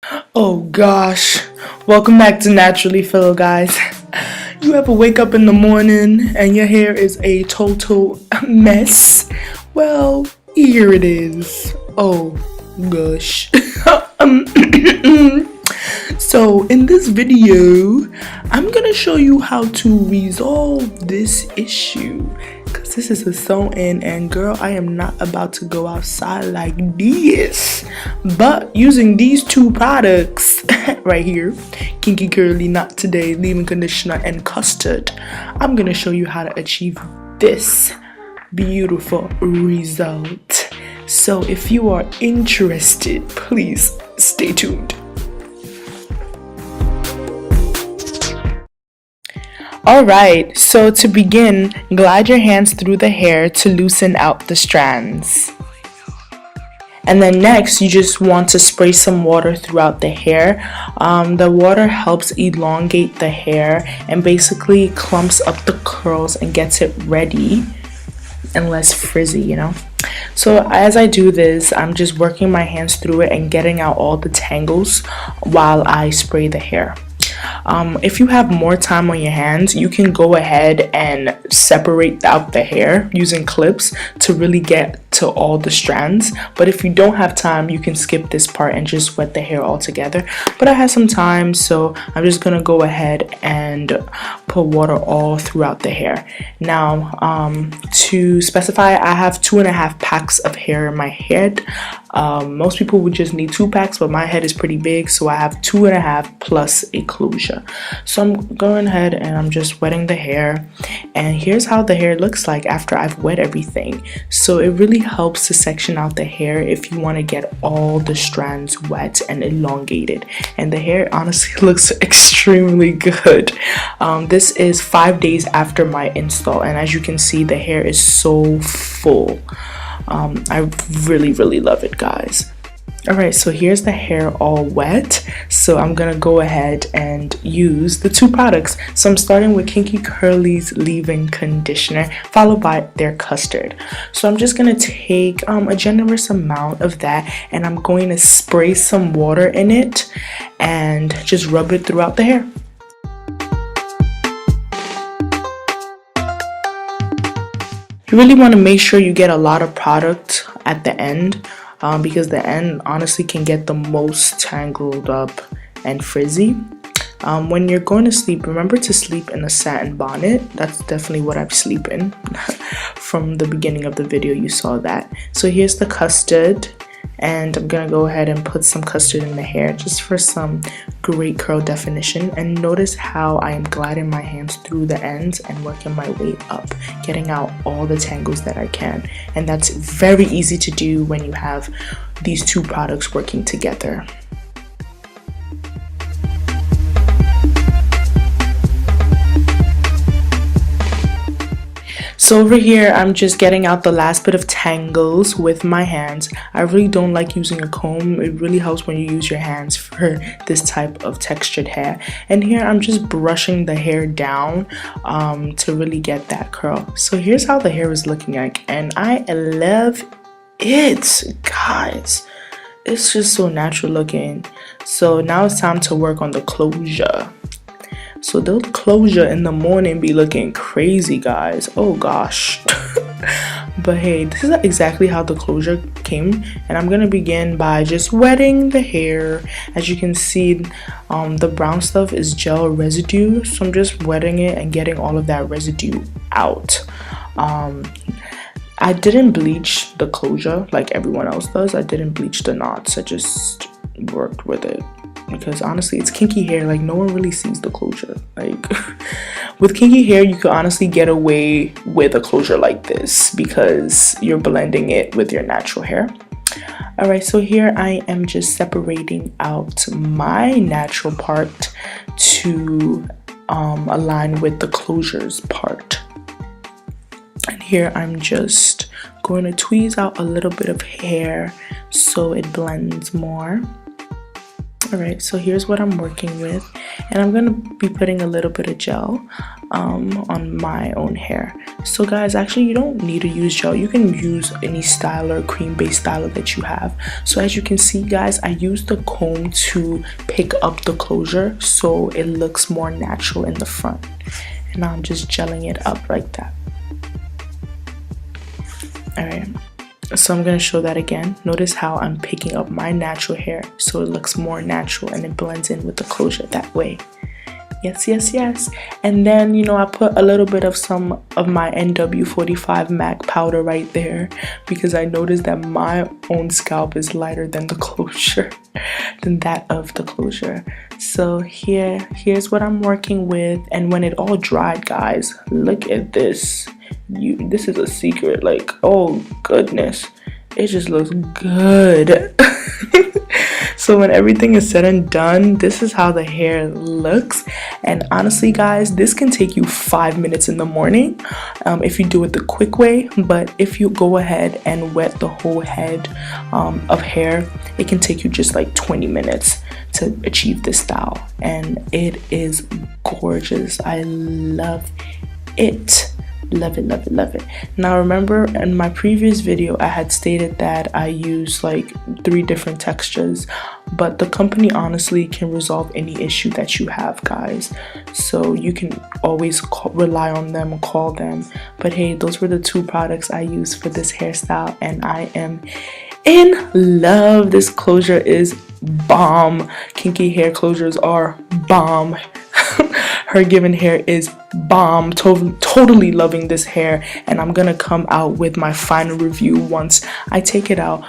Oh gosh, welcome back to Naturallyphilo, guys. You ever wake up in the morning and your hair is a total mess? Well, here it is. Oh gosh. So in this video, I'm gonna show you how to resolve this issue. Cause this is a sew-in, and girl, I am not about to go outside like this. But using these two products right here, Kinky Curly Not Today leave-in conditioner and custard, I'm gonna show you how to achieve this beautiful result. So if you are interested, please stay tuned. Alright, so to begin, glide your hands through the hair to loosen out the strands. And then next, you just want to spray some water throughout the hair. The water helps elongate the hair and basically clumps up the curls and gets it ready and less frizzy, you know. So as I do this, I'm just working my hands through it and getting out all the tangles while I spray the hair. If you have more time on your hands, you can go ahead and separate out the hair using clips to really get to all the strands. But if you don't have time, you can skip this part and just wet the hair all together. But I have some time, so I'm just gonna go ahead and put water all throughout the hair. Now, to specify, I have 2.5 packs of hair in my head. Most people would just need 2 packs, but my head is pretty big, so I have 2.5 plus a closure. So I'm going ahead and I'm just wetting the hair, and here's how the hair looks like after I've wet everything. So it really helps to section out the hair if you want to get all the strands wet and elongated, and the hair honestly looks extremely good. This is 5 days after my install, and as you can see, the hair is so full. I really love it, guys. Alright, so here's the hair all wet, so I'm gonna go ahead and use the 2 products. So I'm starting with Kinky Curly's leave-in conditioner, followed by their custard. So I'm just gonna take a generous amount of that, and I'm going to spray some water in it and just rub it throughout the hair. You really want to make sure you get a lot of product at the end, because the end honestly can get the most tangled up and frizzy. When you're going to sleep, remember to sleep in a satin bonnet. That's definitely what I'm sleeping. From the beginning of the video, you saw that. So here's the custard, and I'm gonna go ahead and put some custard in the hair just for some great curl definition. And notice how I am gliding my hands through the ends and working my way up, getting out all the tangles that I can. And that's very easy to do when you have these 2 products working together. So over here, I'm just getting out the last bit of tangles with my hands. I really don't like using a comb. It really helps when you use your hands for this type of textured hair. And here I'm just brushing the hair down to really get that curl. So here's how the hair is looking like, and I love it, guys. It's just so natural looking. So now it's time to work on the closure. So the closure in the morning be looking crazy, guys. Oh gosh. But hey, this is exactly how the closure came, and I'm gonna begin by just wetting the hair. As you can see, the brown stuff is gel residue, so I'm just wetting it and getting all of that residue out. I didn't bleach the closure like everyone else does. I didn't bleach the knots. I just worked with it, because honestly, it's kinky hair. Like, no one really sees the closure. Like, with kinky hair, you could honestly get away with a closure like this because you're blending it with your natural hair. Alright, so here I am just separating out my natural part to align with the closures part. And here I'm just going to tweeze out a little bit of hair so it blends more. Alright, so here's what I'm working with, and I'm gonna be putting a little bit of gel on my own hair. So guys, actually you don't need to use gel. You can use any styler, cream-based styler that you have. So as you can see guys, I use the comb to pick up the closure so it looks more natural in the front. And now I'm just gelling it up like that. Alright. So I'm going to show that again. Notice how I'm picking up my natural hair so it looks more natural and it blends in with the closure that way. Yes, yes, yes. And then, you know, I put a little bit of some of my NW45 MAC powder right there because I noticed that my own scalp is lighter than the closure, than that of the closure. So here's what I'm working with. And when it all dried, guys, look at this. This is a secret, like, oh goodness, it just looks good. So when everything is said and done, this is how the hair looks. And honestly guys, this can take you 5 minutes in the morning if you do it the quick way, but if you go ahead and wet the whole head of hair, it can take you just like 20 minutes to achieve this style, and it is gorgeous. I love it. Love it, love it, love it. Now remember, in my previous video I had stated that I use like 3 different textures, but the company honestly can resolve any issue that you have, guys, so you can always rely on them and call them. But hey, those were the 2 products I used for this hairstyle, and I am in love. This closure is bomb. Kinky hair closures are bomb. HerGivenHair is bomb. Totally loving this hair, and I'm gonna come out with my final review once I take it out.